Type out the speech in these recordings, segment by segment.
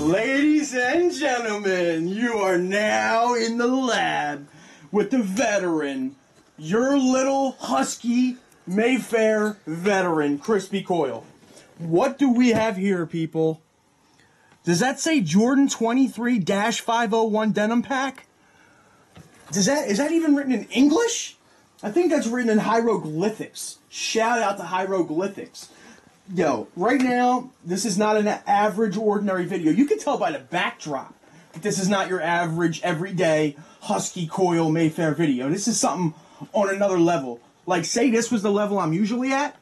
Ladies and gentlemen, you are now in the lab with the veteran, your little husky Mayfair veteran, Crispy Coyle. What do we have here, people? Does that say Jordan 23-501 denim pack? Is that even written in English? I think that's written in hieroglyphics. Shout out to hieroglyphics. Yo, right now, this is not an average, ordinary video. You can tell by the backdrop that this is not your average, everyday, husky Coyle Mayfair video. This is something on another level. Like, say this was the level I'm usually at.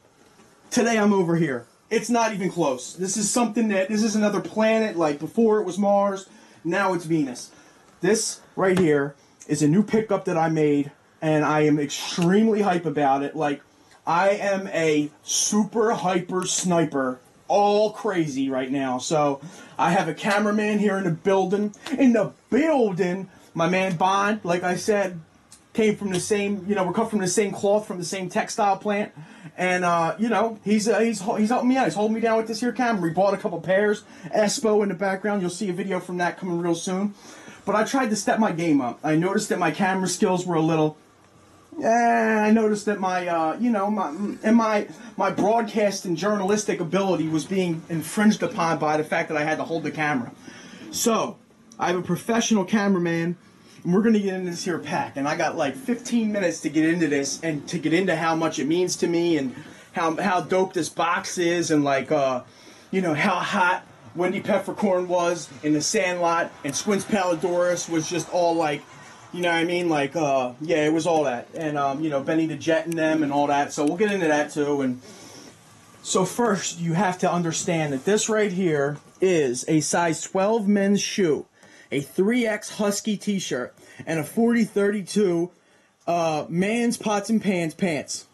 Today I'm over here. It's not even close. This is something this is another planet. Like, before it was Mars, now it's Venus. This right here is a new pickup that I made, and I am extremely hype about it. Like, I am a super hyper sniper, all crazy right now. So I have a cameraman here in the building. My man Bond, like I said, came from the same, we're cut from the same cloth, from the same textile plant. And, he's helping me out. He's holding me down with this here camera. He bought a couple pairs. Espo in the background. You'll see a video from that coming real soon. But I tried to step my game up. I noticed that my camera skills were a little... I noticed that my broadcast and journalistic ability was being infringed upon by the fact that I had to hold the camera. So, I have a professional cameraman, and we're going to get into this here pack. And I got like 15 minutes to get into this, and to get into how much it means to me, and how dope this box is, and like, how hot Wendy Peppercorn was in The Sandlot, and Squints Palladorus was just all like... You know what I mean? Like, yeah, it was all that. And, Benny the Jet and them and all that. So we'll get into that too. And so first, you have to understand that this right here is a size 12 men's shoe, a 3X Husky t-shirt, and a 40-32 man's pots and pans pants.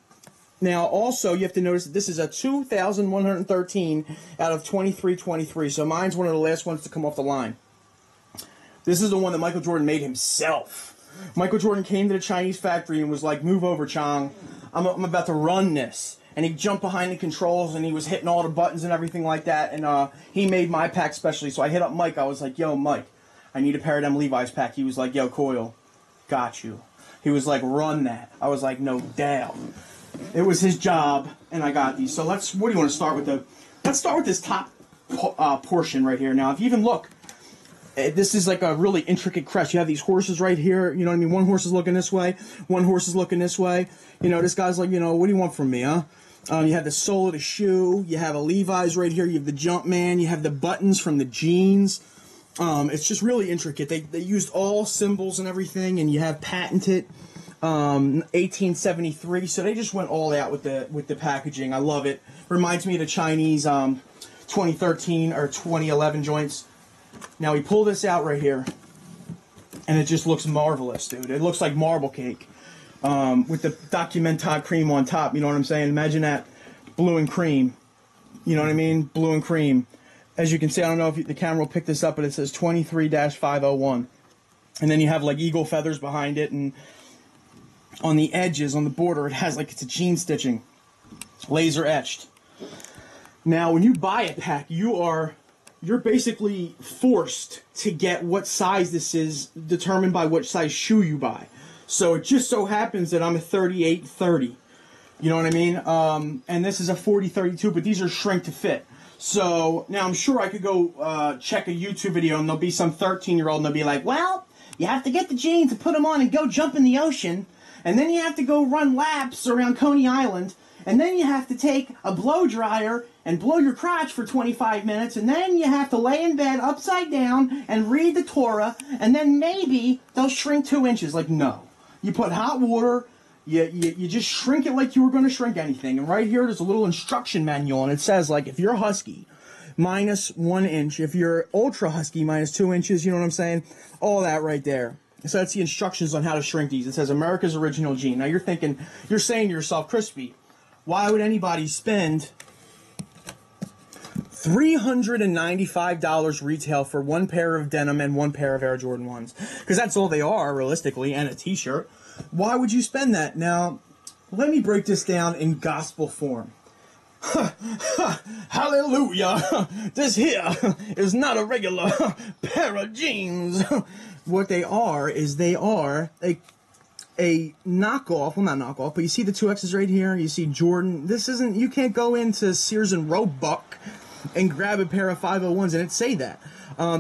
Now, also, you have to notice that this is a 2,113 out of 2323. So mine's one of the last ones to come off the line. This is the one that Michael Jordan made himself. Michael Jordan came to the Chinese factory and was like, "Move over, Chong. I'm about to run this." And he jumped behind the controls and he was hitting all the buttons and everything like that. And he made my pack specially. So I hit up Mike. I was like, "Yo, Mike, I need a pair of them Levi's pack." He was like, "Yo, Coyle, got you." He was like, "Run that." I was like, "No doubt." It was his job, and I got these. So what do you want to start with? Let's start with this top portion right here. Now, if you even look, this is like a really intricate crest. You have these horses right here. You know what I mean? One horse is looking this way. One horse is looking this way. This guy's like, what do you want from me, huh? You have the sole of the shoe. You have a Levi's right here. You have the Jumpman. You have the buttons from the jeans. It's just really intricate. They used all symbols and everything, and you have patented 1873. So they just went all out with the packaging. I love it. Reminds me of the Chinese 2013 or 2011 joints. Now, we pull this out right here, and it just looks marvelous, dude. It looks like marble cake with the Documentat cream on top. You know what I'm saying? Imagine that, blue and cream. You know what I mean? Blue and cream. As you can see, I don't know if the camera will pick this up, but it says 23-501. And then you have, like, eagle feathers behind it, and on the edges, on the border, it has, like, it's a jean stitching. It's laser etched. Now, when you buy a pack, you're basically forced to get what size this is determined by what size shoe you buy. So it just so happens that I'm a 38-30. You know what I mean? And this is a 40-32, but these are shrink to fit. So now I'm sure I could go check a YouTube video and there'll be some 13-year-old and they'll be like, "Well, you have to get the jeans and put them on and go jump in the ocean. And then you have to go run laps around Coney Island. And then you have to take a blow dryer and blow your crotch for 25 minutes, and then you have to lay in bed upside down and read the Torah, and then maybe they'll shrink 2 inches." Like, no. You put hot water, you just shrink it like you were going to shrink anything. And right here, there's a little instruction manual, and it says, like, if you're husky, -1 inch. If you're ultra husky, -2 inches. You know what I'm saying? All that right there. So that's the instructions on how to shrink these. It says America's Original Jean. Now, you're saying to yourself, "Crispy, why would anybody spend $395 retail for one pair of denim and one pair of Air Jordan 1s?" Because that's all they are, realistically, and a t-shirt. Why would you spend that? Now, let me break this down in gospel form. Hallelujah. This here is not a regular pair of jeans. What they are is they are a knockoff. Well, not knockoff, but you see the 2X's right here. You see Jordan. This isn't, you can't go into Sears and Roebuck and grab a pair of 501s and it say that.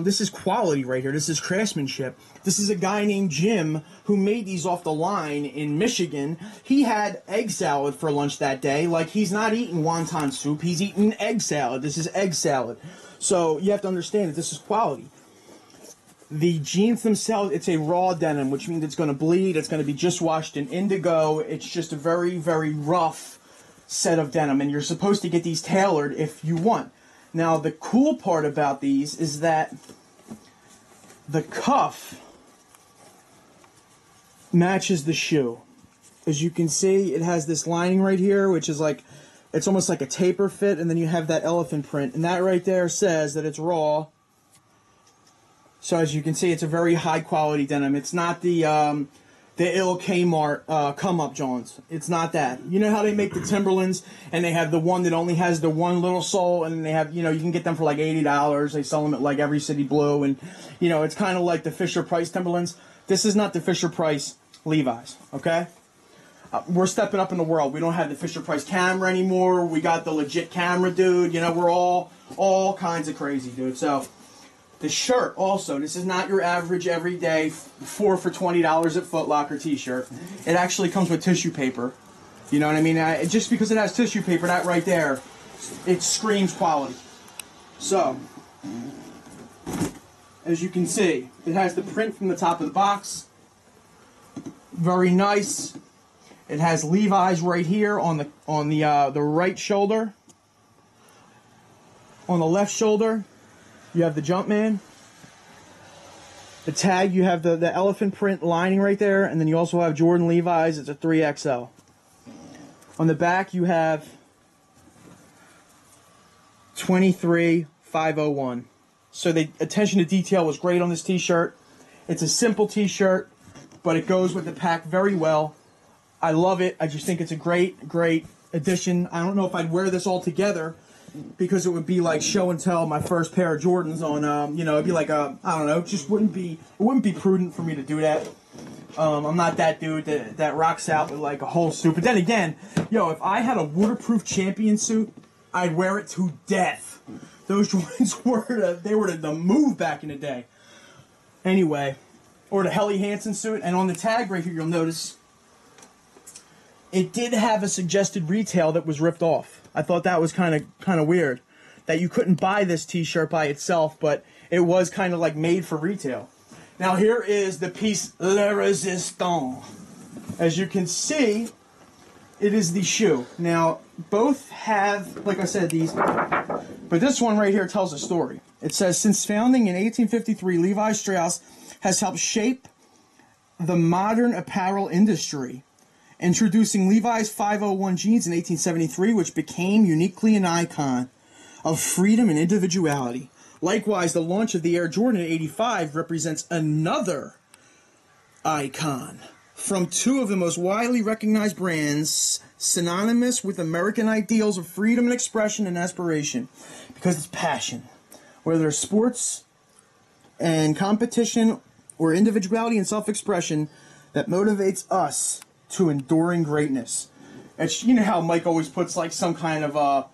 This is quality right here. This is craftsmanship. This is a guy named Jim who made these off the line in Michigan. He had egg salad for lunch that day. Like, he's not eating wonton soup. He's eating egg salad. This is egg salad. So you have to understand that this is quality. The jeans themselves, it's a raw denim, which means it's going to bleed. It's going to be just washed in indigo. It's just a very, very rough set of denim. And you're supposed to get these tailored if you want. Now, the cool part about these is that the cuff matches the shoe. As you can see, it has this lining right here, which is like, it's almost like a taper fit, and then you have that elephant print. And that right there says that it's raw. So as you can see, it's a very high quality denim. It's not the ill Kmart come-up Jones. It's not that. You know how they make the Timberlands, and they have the one that only has the one little sole, and they have, you know, you can get them for like $80. They sell them at like Every City Blue, and, you know, it's kind of like the Fisher-Price Timberlands. This is not the Fisher-Price Levi's, okay? We're stepping up in the world. We don't have the Fisher-Price camera anymore. We got the legit camera, dude. You know, we're all kinds of crazy, dude. So the shirt also, this is not your average everyday 4 for $20 at Foot Locker t-shirt. It actually comes with tissue paper. You know what I mean? Just because it has tissue paper, that right there, it screams quality. So, as you can see, it has the print from the top of the box. Very nice. It has Levi's right here on the right shoulder. On the left shoulder, you have the Jumpman. The tag, you have the elephant print lining right there, and then you also have Jordan Levi's. It's a 3XL. On the back, you have 23501. So the attention to detail was great on this t-shirt. It's a simple t-shirt, but it goes with the pack very well. I love it. I just think it's a great, great addition. I don't know if I'd wear this all together, because it would be like show and tell my first pair of Jordans on, you know, it'd be like I don't know, it just wouldn't be prudent for me to do that. I'm not that dude that rocks out with like a whole suit. But then again, yo, if I had a waterproof champion suit, I'd wear it to death. Those Jordans were the move back in the day. Anyway, or the Helly Hansen suit, and on the tag right here, you'll notice it did have a suggested retail that was ripped off. I thought that was kind of weird, that you couldn't buy this t-shirt by itself, but it was kind of like made for retail. Now here is the piece Le Resistant. As you can see, it is the shoe. Now both have, like I said, these, but this one right here tells a story. It says, since founding in 1853, Levi Strauss has helped shape the modern apparel industry, introducing Levi's 501 jeans in 1873, which became uniquely an icon of freedom and individuality. Likewise, the launch of the Air Jordan in 85 represents another icon from two of the most widely recognized brands, synonymous with American ideals of freedom and expression and aspiration, because it's passion. Whether it's sports and competition or individuality and self-expression that motivates us to enduring greatness. It's, you know how Mike always puts like some kind of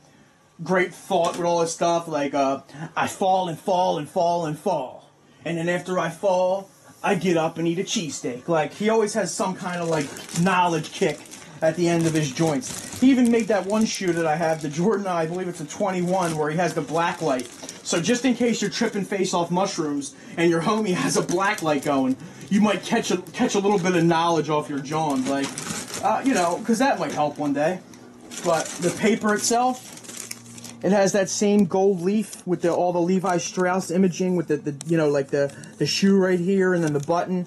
great thought with all this stuff, like I fall and fall and fall and fall, and then after I fall, I get up and eat a cheesesteak. Like, he always has some kind of like knowledge kick at the end of his joints. He even made that one shoe that I have, the Jordan, I believe it's a 21, where he has the black light. So just in case you're tripping face off mushrooms and your homie has a black light going, you might catch a little bit of knowledge off your John, like, you know, because that might help one day. But the paper itself, it has that same gold leaf with all the Levi Strauss imaging with the you know, like the shoe right here and then the button.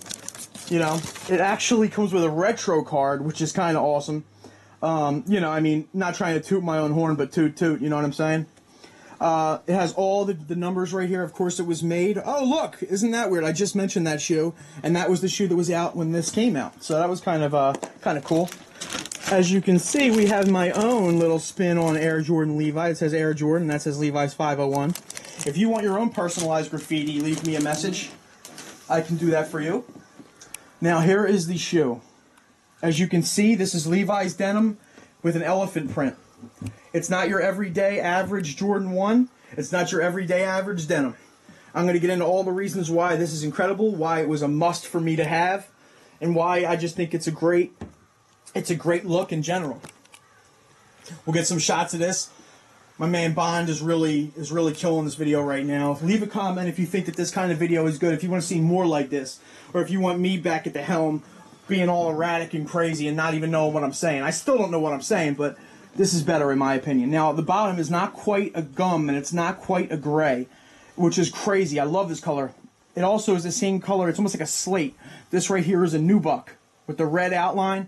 You know, it actually comes with a retro card, which is kind of awesome. You know, I mean, not trying to toot my own horn, but toot, you know what I'm saying? It has all the numbers right here. Of course, it was made. Oh, look, isn't that weird? I just mentioned that shoe, and that was the shoe that was out when this came out. So that was kind of cool. As you can see, we have my own little spin on Air Jordan Levi. It says Air Jordan, that says Levi's 501. If you want your own personalized graffiti, leave me a message. I can do that for you. Now here is the shoe. As you can see, this is Levi's denim with an elephant print. It's not your everyday average Jordan 1. It's not your everyday average denim. I'm going to get into all the reasons why this is incredible, why it was a must for me to have, and why I just think it's a great look in general. We'll get some shots of this. My man Bond is really killing this video right now. Leave a comment if you think that this kind of video is good, if you want to see more like this, or if you want me back at the helm being all erratic and crazy and not even knowing what I'm saying. I still don't know what I'm saying, but this is better in my opinion. Now, the bottom is not quite a gum and it's not quite a gray, which is crazy. I love this color. It also is the same color. It's almost like a slate. This right here is a nubuck with the red outline.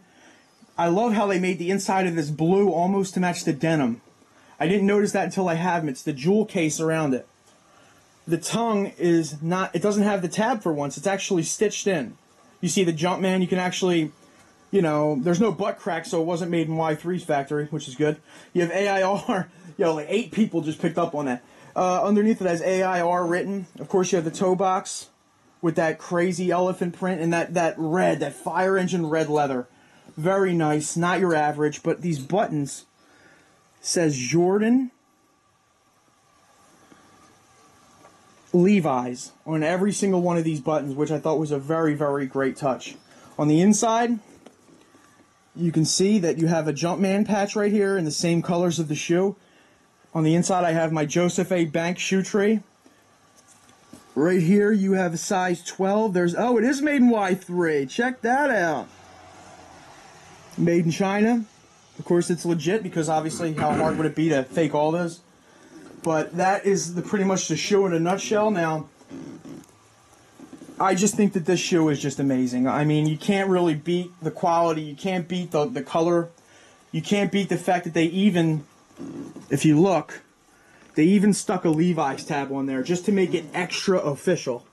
I love how they made the inside of this blue almost to match the denim. I didn't notice that until I have them. It's the jewel case around it. The tongue is not, it doesn't have the tab for once. It's actually stitched in. You see the Jumpman, you can actually, you know, there's no butt crack, so it wasn't made in Y3's factory, which is good. You have AIR, you know, like 8 people just picked up on that. Underneath it has AIR written. Of course, you have the toe box with that crazy elephant print and that red, that fire engine red leather. Very nice, not your average, but these buttons says Jordan Levi's on every single one of these buttons, which I thought was a very, very great touch. On the inside, you can see that you have a Jumpman patch right here in the same colors of the shoe. On the inside, I have my Joseph A. Bank shoe tree. Right here, you have a size 12. Oh, it is made in Y3. Check that out. Made in China. Of course, it's legit because obviously, how hard would it be to fake all this? But that is pretty much the shoe in a nutshell. Now, I just think that this shoe is just amazing. I mean, you can't really beat the quality. You can't beat the color. You can't beat the fact that they even, if you look, they even stuck a Levi's tab on there just to make it extra official.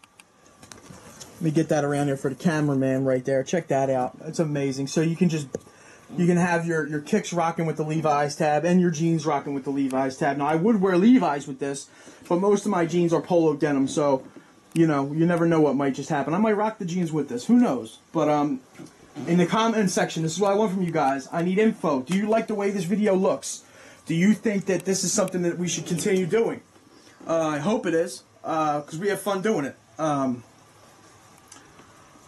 Let me get that around there for the cameraman right there. Check that out. It's amazing. So you can have your kicks rocking with the Levi's tab and your jeans rocking with the Levi's tab. Now, I would wear Levi's with this, but most of my jeans are polo denim, so, you know, you never know what might just happen. I might rock the jeans with this. Who knows? But in the comment section, this is what I want from you guys. I need info. Do you like the way this video looks? Do you think that this is something that we should continue doing? I hope it is, because we have fun doing it.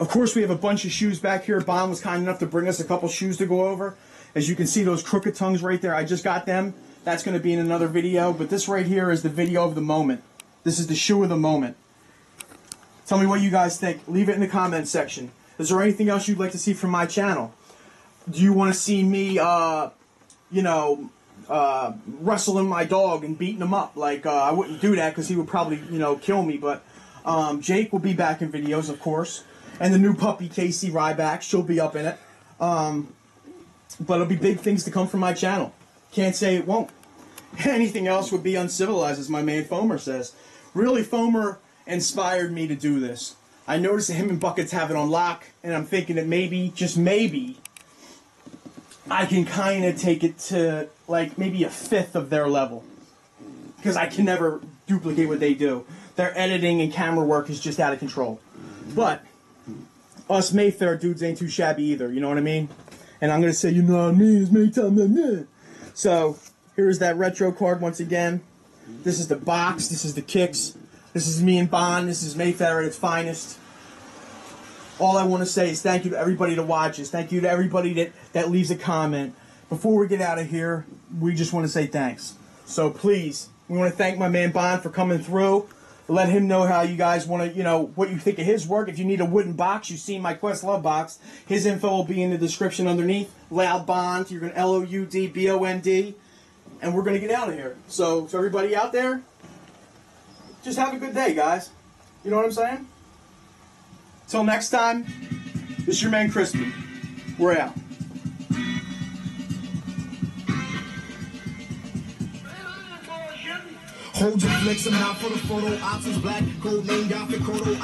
Of course, we have a bunch of shoes back here. Bond was kind enough to bring us a couple shoes to go over. As you can see, those crooked tongues right there, I just got them. That's going to be in another video. But this right here is the video of the moment. This is the shoe of the moment. Tell me what you guys think. Leave it in the comment section. Is there anything else you'd like to see from my channel? Do you want to see me, wrestling my dog and beating him up? Like, I wouldn't do that because he would probably, kill me. But Jake will be back in videos, of course. And the new puppy, Casey Ryback, she'll be up in it. But it'll be big things to come from my channel. Can't say it won't. Anything else would be uncivilized, as my man Fomer says. Really, Fomer inspired me to do this. I noticed that him and Buckets have it on lock, and I'm thinking that maybe, just maybe, I can kind of take it to, like, maybe a fifth of their level. Because I can never duplicate what they do. Their editing and camera work is just out of control. But us Mayfair dudes ain't too shabby either, you know what I mean? And I'm going to say, you know what I mean, as many times as I mean. So, here's that retro card once again. This is the box, this is the kicks, this is me and Bond, this is Mayfair at its finest. All I want to say is thank you to everybody that watches, thank you to everybody that leaves a comment. Before we get out of here, we just want to say thanks. So please, we want to thank my man Bond for coming through. Let him know how you guys want to, what you think of his work. If you need a wooden box, you've seen my Questlove box. His info will be in the description underneath. Loud Bond, you're going to LOUDBOND. And we're going to get out of here. So, to everybody out there, just have a good day, guys. You know what I'm saying? Till next time, this is your man Crispy. We're out. Hold your flicks, I'm out for the photo ops. Black, gold name, y'all for Kodo.